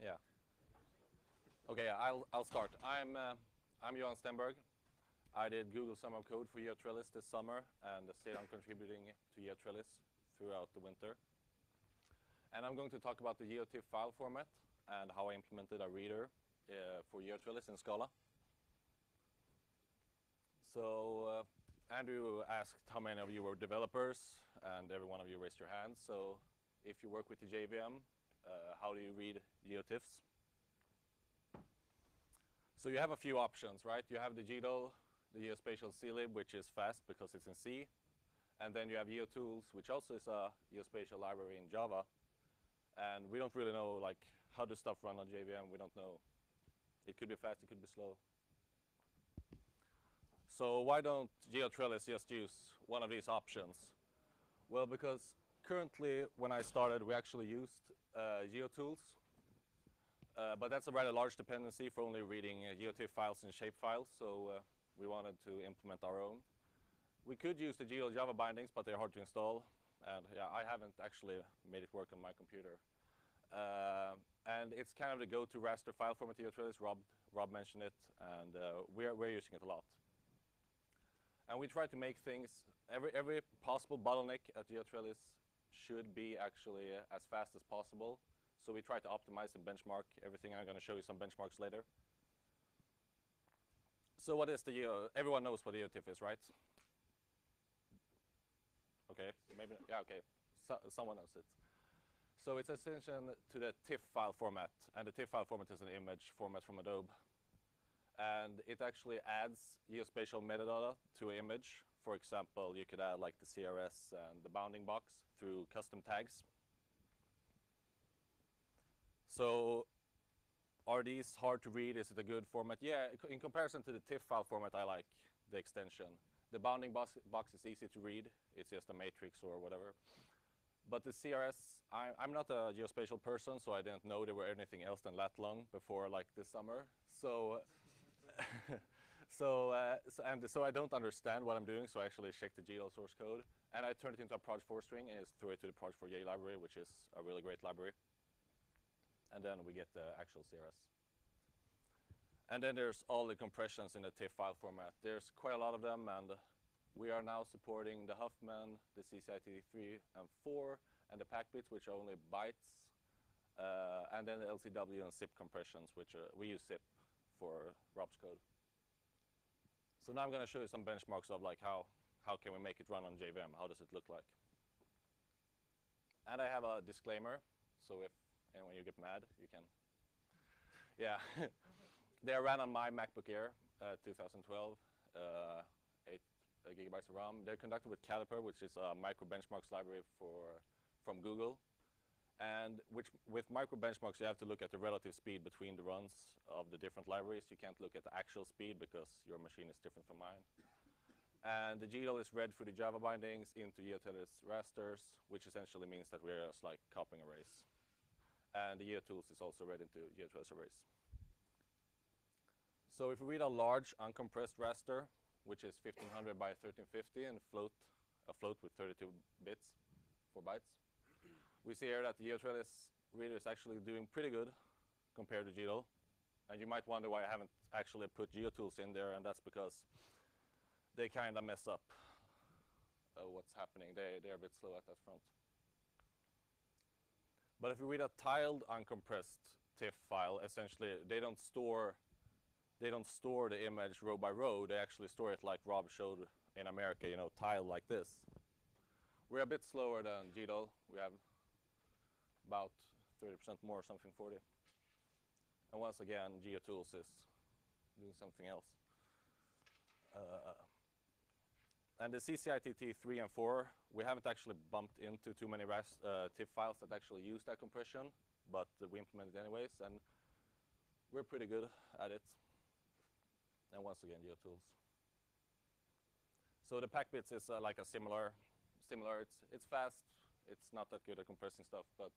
Yeah. Okay, I'll start. I'm Johan Stenberg. I did Google Summer of Code for Eotrellis this summer and stayed on contributing to Eotrellis throughout the winter. And I'm going to talk about the Geotiff file format and how I implemented a reader for Eotrellis in Scala. So Andrew asked how many of you were developers, and every one of you raised your hand. So if you work with the JVM, how do you read GEOTIFFS? So you have a few options, right? You have the GEDO, the Geospatial CLib, which is fast because it's in C. And then you have GeoTools, which also is a Geospatial library in Java. And we don't really know, like, how does stuff run on JVM? We don't know. It could be fast, it could be slow. So why don't Geotrellis just use one of these options? Well, because currently, when I started, we actually used GeoTools. But that's a rather large dependency for only reading GeoTIFF files and shape files, so we wanted to implement our own. We could use the GeoJava bindings, but they're hard to install. And yeah, I haven't actually made it work on my computer. And it's kind of the go-to raster file format Eotrellis. Rob mentioned it, and we're using it a lot. And we try to make things, every possible bottleneck at Eotrellis should be actually as fast as possible. So we try to optimize and benchmark everything. I'm going to show you some benchmarks later. So what is the Geo? Everyone knows what Geotiff is, right? Okay, maybe, yeah, okay. Someone knows it. So it's an extension to the TIFF file format. And the TIFF file format is an image format from Adobe. And it actually adds geospatial metadata to an image. For example, you could add like the CRS and the bounding box through custom tags. So are these hard to read? Is it a good format? Yeah, in comparison to the TIFF file format, I like the extension. The bounding box is easy to read. It's just a matrix or whatever. But the CRS, I'm not a geospatial person, so I didn't know there were anything else than lat long before like this summer. So, so I don't understand what I'm doing, so I actually checked the GL source code. And I turned it into a Proj4 string and just threw it to the Proj4j library, which is a really great library. And then we get the actual CRS. And then there's all the compressions in the TIFF file format. There's quite a lot of them, and we are now supporting the Huffman, the CCIT 3 and 4, and the packbits, which are only bytes, and then the LCW and zip compressions, which we use zip for Rob's code. So now I'm going to show you some benchmarks of like how can we make it run on JVM? How does it look like? And I have a disclaimer, so if and when you get mad, you can. Yeah, they are ran on my MacBook Air 2012, 8 gigabytes of RAM. They're conducted with Caliper, which is a micro benchmarks library from Google. And with micro benchmarks, you have to look at the relative speed between the runs of the different libraries. You can't look at the actual speed because your machine is different from mine. And the GL is read through the Java bindings into Eotrellis rasters, which essentially means that we're just like copying arrays. And the GeoTools is also read into Geotrellis arrays. So if we read a large uncompressed raster, which is 1500 by 1350 and a float with 32 bits, 4 bytes, we see here that the Geotrellis reader is actually doing pretty good compared to GEDO. And you might wonder why I haven't actually put GeoTools in there, and that's because they kind of mess up what's happening. They're a bit slow at that front. But if you read a tiled uncompressed TIFF file, essentially they don't store the image row by row. They actually store it like Rob showed in America, you know, tiled like this. We're a bit slower than GEDO. We have about 30% more, something 40. And once again, GeoTools is doing something else. And the CCITT 3 and 4, we haven't actually bumped into too many TIFF files that actually use that compression, but we implement it anyways, and we're pretty good at it. And once again, GeoTools. So the packbits is like a similar. It's fast. It's not that good at compressing stuff, but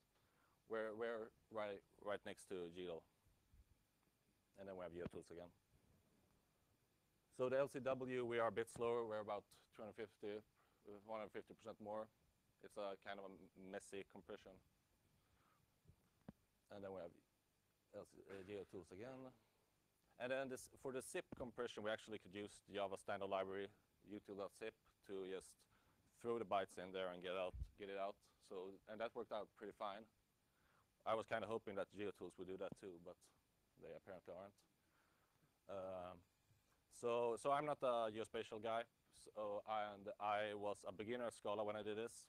we're right next to GEDO. And then we have GeoTools again. So the LCW, we are a bit slower. We're about 150% more. It's a kind of a messy compression. And then we have GeoTools again. And then for the zip compression, we actually could use the Java standard library, util.zip, to just throw the bytes in there and get it out. So, and that worked out pretty fine. I was kind of hoping that GeoTools would do that too, but they apparently aren't. So I'm not a geospatial guy, and I was a beginner at Scala when I did this.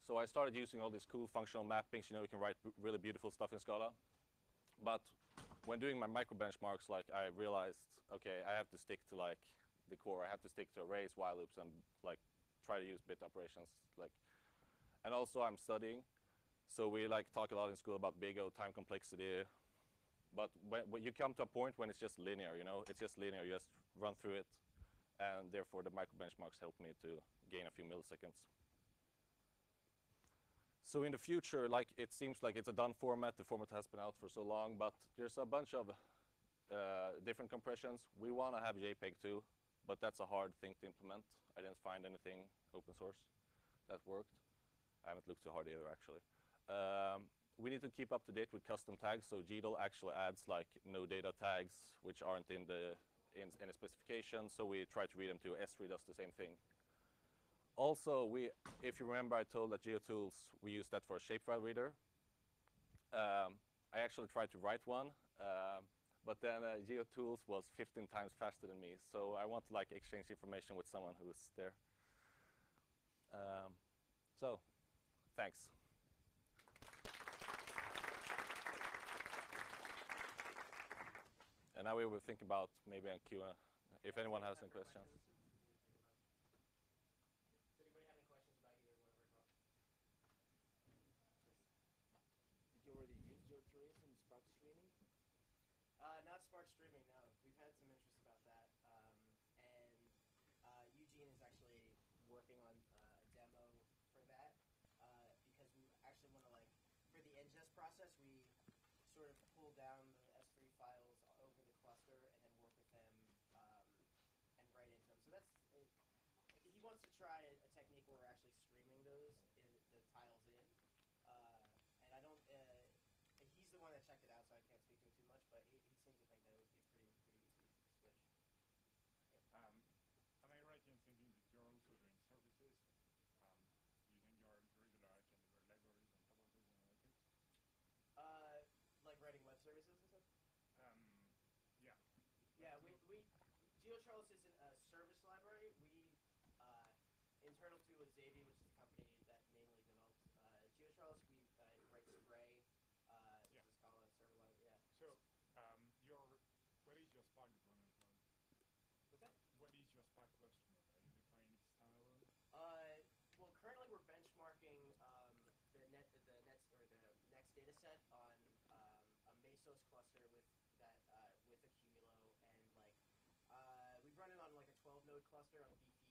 So I started using all these cool functional mappings. You can write really beautiful stuff in Scala. But when doing my micro benchmarks, I realized, okay, I have to stick to the core. I have to stick to arrays, while loops, and try to use bit operations. And also I'm studying, so we talk a lot in school about big O, time complexity. But when you come to a point when it's just linear, it's just linear. You just run through it, and therefore the micro benchmarks help me to gain a few milliseconds. So in the future, it seems like it's a done format. The format has been out for so long, but there's a bunch of different compressions. We want to have JPEG too, but that's a hard thing to implement. I didn't find anything open source that worked. I haven't looked too hard either, actually. We need to keep up to date with custom tags. So GDAL actually adds no data tags, which aren't in a specification. So we try to read them too. S3 does the same thing. Also, if you remember, I told that GeoTools, we use that for a shapefile reader. I actually tried to write one, but then GeoTools was 15 times faster than me. So I want to exchange information with someone who's there. So, thanks. And now we will think about maybe a Q&A, if anyone has any questions. Not Spark streaming, no. We've had some interest about that. And Eugene is actually working on a demo for that because we actually want to, for the ingest process, we sort of pull down the S3 files over the cluster and then work with them and write into them. So he wants to try a technique where we're actually streaming the tiles in. And I don't, he's the one that checked it out, so I can't speak to him too much, but he seems to think that it would be pretty easy to switch. Am I right in thinking that you're also doing services using your regular and libraries on top of those analytics? Like writing web services and stuff? Yeah. Yeah, Geotrellis isn't a service library. Internal to Xavier, which is the company that mainly develops Geotrellis, we write Spray, which is Scala server library. Yeah. So, what is your Spark deployment mode? What's that? What is your Spark cluster mode? Are you defining standalone? Well, currently we're benchmarking the next data set on a Mesos cluster with a Cumulo, and we run it on a 12-node cluster on beefy.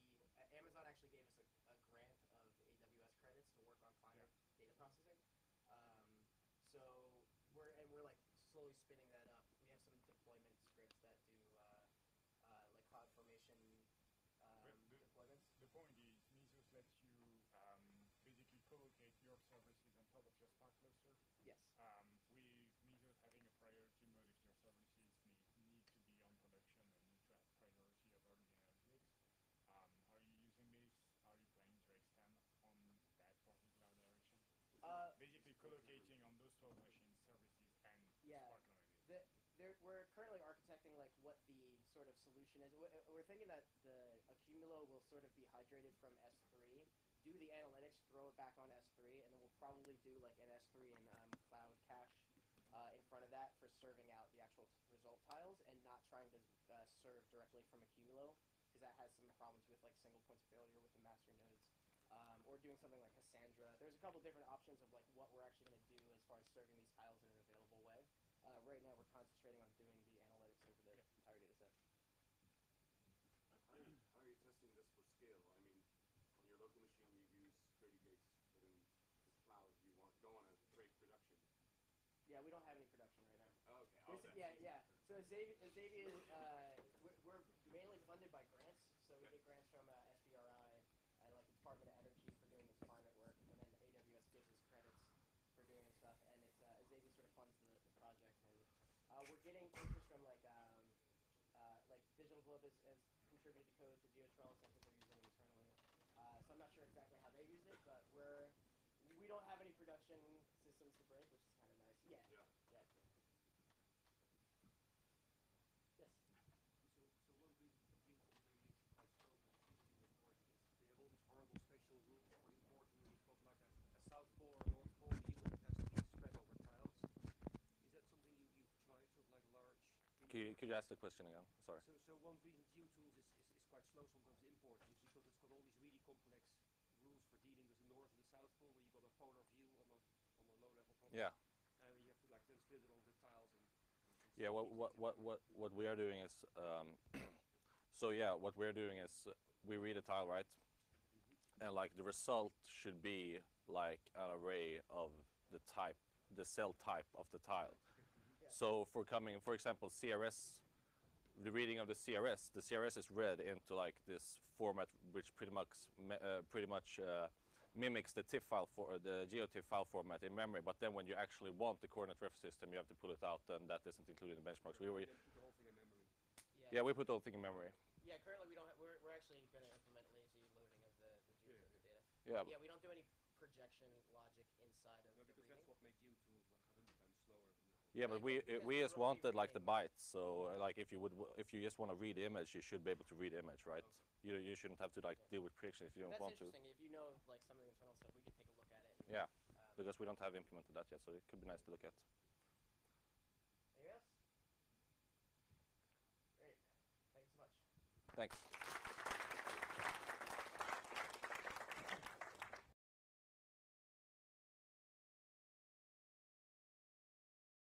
Amazon actually gave us a grant of AWS credits to work on finer data processing. So we're slowly spinning that up. We have some deployment scripts that do cloud formation deployments. The point is, Mesos lets you basically co-locate your services on top of your Spark cluster. Yes. With Mesos having a priority mode if your services need to be on production and need to have priority over the analytics. Are you using this? Are you planning to extend on that particular direction? Basically co-locating on those 12 machines services and Spark analytics. We're currently architecting what the sort of solution is. We're thinking that the Accumulo will sort of be hydrated from S3, do the analytics, throw it back on S3, and then we'll probably do an S3 and cloud cache in front of that for serving out the actual result tiles and not trying to serve directly from Accumulo, because that has some problems with single points of failure with the master nodes. Or doing something like Cassandra. There's a couple different options of what we're actually going to do as far as serving these tiles in an available way. Right now we're concentrating on doing the analytics over the entire data set. How are you testing this for scale? I mean, on your local machine you use 30 gigs, but in this cloud you don't want to break production. Yeah, we don't have any production right now. Oh, okay. Yeah. So Xavier, we're mainly funded by grants. So we get grants from SBRI and the Department of Energy for doing this climate work, and then AWS gives us credits for doing this stuff, and it's Xavier sort of funds the project. And Digital Globe has contributed the code to Geotrellis. I think they're using it internally. So I'm not sure exactly how they use it, but we don't have any production systems to break, which is kind of nice. Yeah. Yeah. Yeah. Yes. So one reason for Geotiff maybe is quite slow, but Geotiff, of course, is they have all these horrible special rules for importing when you've got like a South Pole or a North Pole view and it has to be spread over tiles. Is that something you've tried, sort of like large? Could you ask the question again? Sorry. So one reason GeoTools is quite slow sometimes importing is because it's got all these really complex rules for dealing with the North and the South Pole, where you've got a polar view on a low level problem. Yeah. And you have to like then split it over the tiles and Yeah. What we are doing is so yeah, what we're doing is we read a tile, right? And like the result should be like an array of the type, the cell type of the tile. So for example, CRS, the reading of the CRS is read into like this format, which pretty much mimics the TIFF file for the GeoTIFF file format in memory. But then when you actually want the coordinate reference system, you have to pull it out, and that isn't included in the benchmarks. put the whole thing in memory. Yeah, we put the whole thing in memory. Yeah, currently we don't have, we're actually going to implement lazy loading of the geocode data. Yeah. Yeah, we don't do any projection logic inside of No, the because reading. that's what makes GeoTools like 100 times slower than the whole. Yeah, but we just wanted like the bytes. So like if you just want to read the image, you should be able to read the image, right? You shouldn't have to like deal with prediction if you don't That's want to. interesting. If you know like some of the internal stuff, we could take a look at it. Yeah, because we don't have implemented that yet, so it could be nice to look at. Anything else? Great. Thanks so much. Thanks.